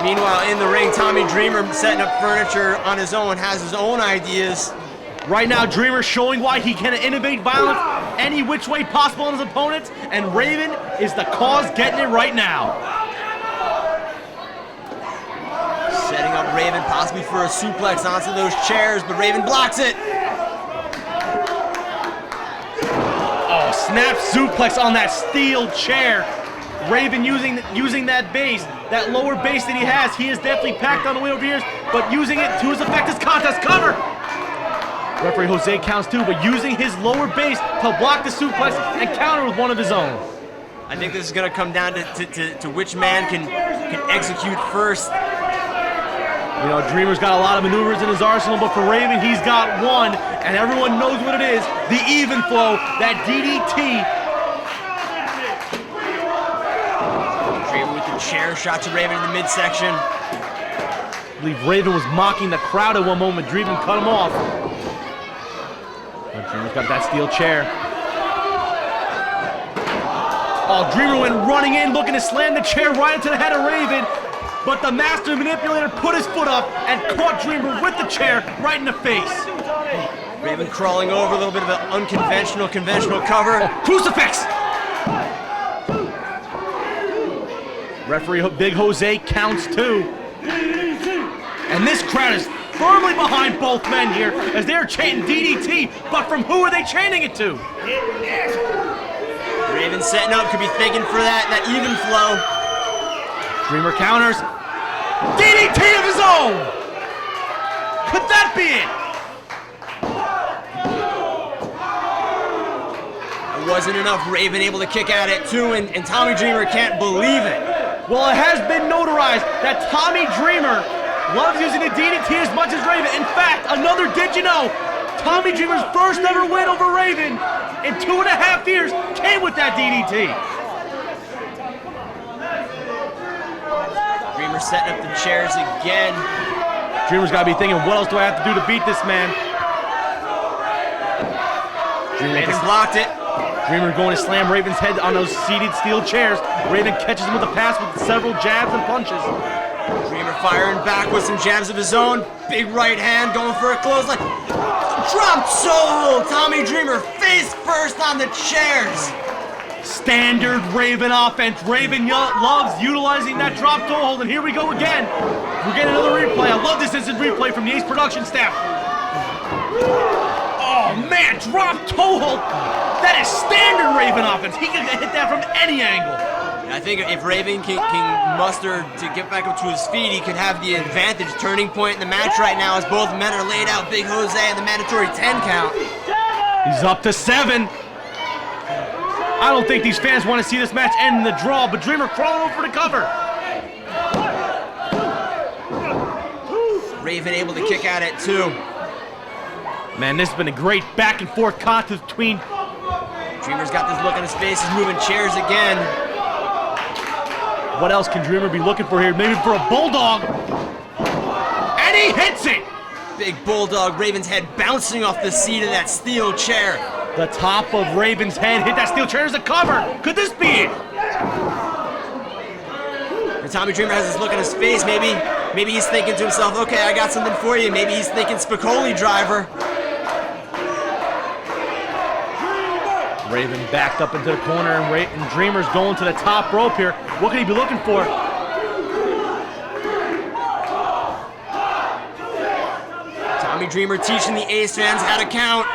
S6: Meanwhile, in the ring, Tommy Dreamer setting up furniture on his own, has his own ideas.
S4: Right now, Dreamer showing why he can innovate violence any which way possible on his opponents, and Raven is the cause getting it right now.
S6: Setting up Raven possibly for a suplex onto those chairs, but Raven blocks it.
S4: Oh, snap suplex on that steel chair. Raven using that base, that lower base that he has. He is definitely packed on the way over here, but using it to his effect as contest cover. Referee Jose counts too, but using his lower base to block the suplex and counter with one of his own.
S6: I think this is going to come down to which man can execute first.
S4: You know, Dreamer's got a lot of maneuvers in his arsenal, but for Raven, he's got one, and everyone knows what it is. The even flow, that DDT.
S6: Dreamer with the chair shot to Raven in the midsection.
S4: I believe Raven was mocking the crowd at one moment. Dreamer cut him off. But Dreamer's got that steel chair. Oh, Dreamer went running in, looking to slam the chair right into the head of Raven. But the master manipulator put his foot up and caught Dreamer with the chair right in the face.
S6: Raven crawling over, a little bit of an unconventional, conventional cover.
S4: Oh, crucifix! Referee Big Jose counts too. And this crowd is firmly behind both men here as they're chanting DDT, but from who are they chanting it to?
S6: Raven setting up, could be thinking for that even flow.
S4: Dreamer counters. DDT of his own! Could that be it?
S6: It wasn't enough. Raven able to kick at it too, and Tommy Dreamer can't believe it.
S4: Well, it has been notarized that Tommy Dreamer loves using the DDT as much as Raven. In fact, another did you know, Tommy Dreamer's first ever win over Raven in 2.5 years came with that DDT.
S6: Dreamer setting up the chairs again.
S4: Dreamer's got to be thinking, what else do I have to do to beat this man?
S6: Raven blocked it.
S4: Dreamer going to slam Raven's head on those seated steel chairs. Raven catches him with a pass with several jabs and punches.
S6: Dreamer firing back with some jabs of his own. Big right hand going for a clothesline. Drop toe hold. Tommy Dreamer face first on the chairs.
S4: Standard Raven offense. Raven loves utilizing that drop toe hold, and here we go again. We're getting another replay. I love this instant replay from the Ace production staff. Oh man, drop toe hold. That is standard Raven offense. He can hit that from any angle.
S6: And I think if Raven can muster to get back up to his feet, he could have the advantage. Turning point in the match right now as both men are laid out. Big Jose and the mandatory 10 count.
S4: He's up to 7. I don't think these fans want to see this match end in the draw, but Dreamer crawling over to cover.
S6: Raven able to kick out at 2.
S4: Man, this has been a great back and forth contest between.
S6: Dreamer's got this look on his face. He's moving chairs again.
S4: What else can Dreamer be looking for here? Maybe for a bulldog. And he hits it!
S6: Big bulldog, Raven's head bouncing off the seat of that steel chair.
S4: The top of Raven's head hit that steel chair as a cover. Could this be it?
S6: And Tommy Dreamer has this look on his face. Maybe he's thinking to himself, okay, I got something for you. Maybe he's thinking Spicoli driver.
S4: Raven backed up into the corner, and Dreamer's going to the top rope here. What could he be looking for?
S6: Tommy Dreamer teaching the Ace fans how to count.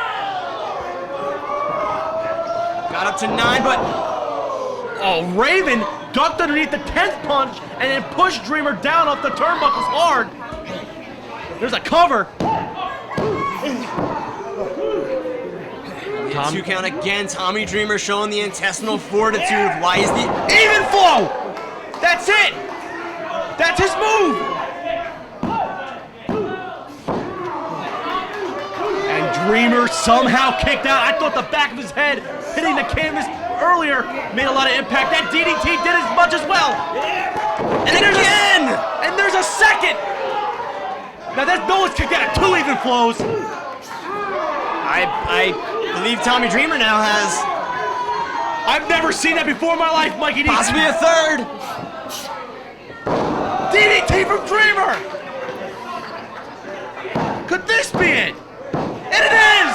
S6: Got up to 9, but...
S4: Oh, Raven ducked underneath the 10th punch and then pushed Dreamer down off the turnbuckles hard. There's a cover.
S6: Tom. 2 count again. Tommy Dreamer showing the intestinal fortitude. Why is the even flow?
S4: That's it. That's his move. And Dreamer somehow kicked out. I thought the back of his head hitting the canvas earlier made a lot of impact. That DDT did as much as well.
S6: And again!
S4: And there's a second. Now no one's kicked out at 2 even flows.
S6: I believe Tommy Dreamer now has.
S4: I've never seen that before in my life, Mikey D.
S6: Possibly a 3rd.
S4: DDT from Dreamer. Could this be it? And it is!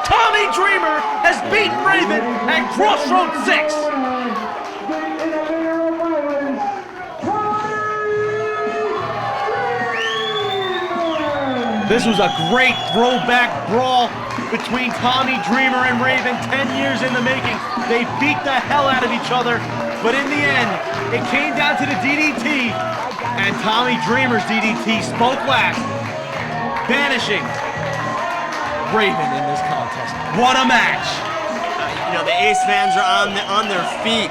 S4: Tommy Dreamer has beaten Raven at Crossroads 6. This was a great throwback brawl between Tommy Dreamer and Raven, 10 years in the making. They beat the hell out of each other, but in the end, it came down to the DDT, and Tommy Dreamer's DDT spoke last, banishing Raven in this contest. What a match!
S6: You know, the Ace fans are on their feet.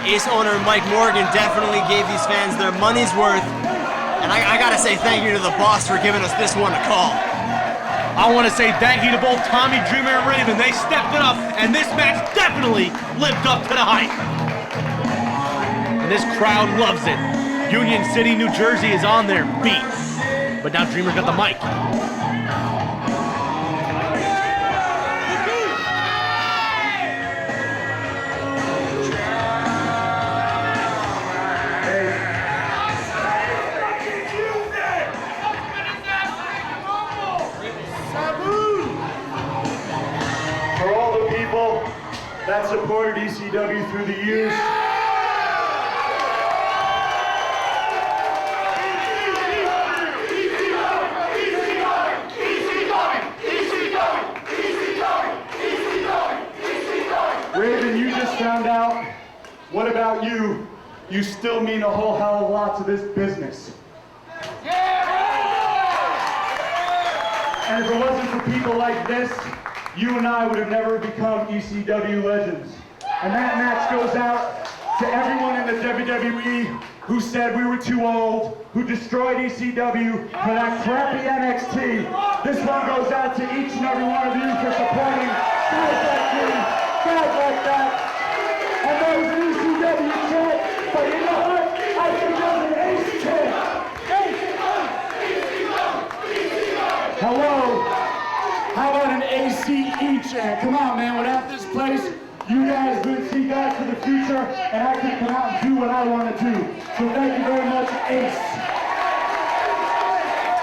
S6: Ace owner Mike Morgan definitely gave these fans their money's worth. And I gotta say thank you to the boss for giving us this one to call.
S4: I want to say thank you to both Tommy Dreamer and Raven. They stepped it up, and this match definitely lived up to the hype. And this crowd loves it. Union City, New Jersey is on their feet. But now Dreamer's got the mic.
S13: That supported ECW through the years. Raven, you just found out. What about you? You still mean a whole hell of a lot to this business. And if it wasn't for people like this, you and I would have never become ECW legends. And that match goes out to everyone in the WWE who said we were too old, who destroyed ECW for that crappy NXT. This one goes out to each and every one of you for supporting guys like me, guys like that. And those ECW chant, but you know what? I think there's an Ace chant. Hello? How about an ACE chant? Come on, man. Without this place, you guys would see God for the future, and I can come out and do what I want to do. So thank you very much, Ace.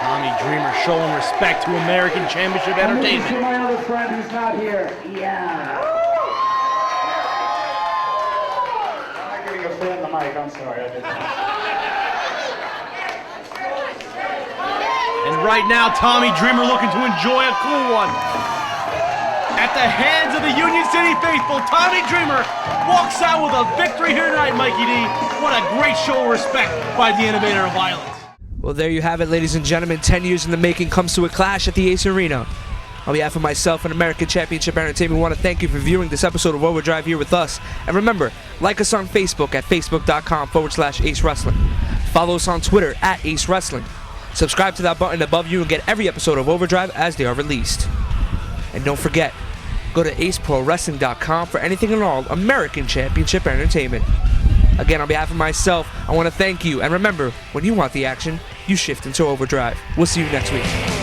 S4: Tommy Dreamer showing respect to American Championship Entertainment.
S13: To my other friend who's not here. Yeah. I'm not getting a foot in the mic. I'm sorry. I didn't.
S4: And right now, Tommy Dreamer looking to enjoy a cool one. the hands of the Union City faithful. Tommy Dreamer walks out with a victory here tonight, Mikey D. What a great show of respect by the innovator of violence.
S1: Well, there you have it, ladies and gentlemen. 10 years in the making comes to a clash at the Ace Arena. On behalf of myself and American Championship Entertainment, we want to thank you for viewing this episode of Overdrive here with us. And remember, like us on Facebook at facebook.com/Ace Wrestling. Follow us on Twitter at Ace Wrestling. Subscribe to that button above you and get every episode of Overdrive as they are released. And don't forget, go to aceprowrestling.com for anything and all American Championship Entertainment. Again, on behalf of myself, I want to thank you. And remember, when you want the action, you shift into Overdrive. We'll see you next week.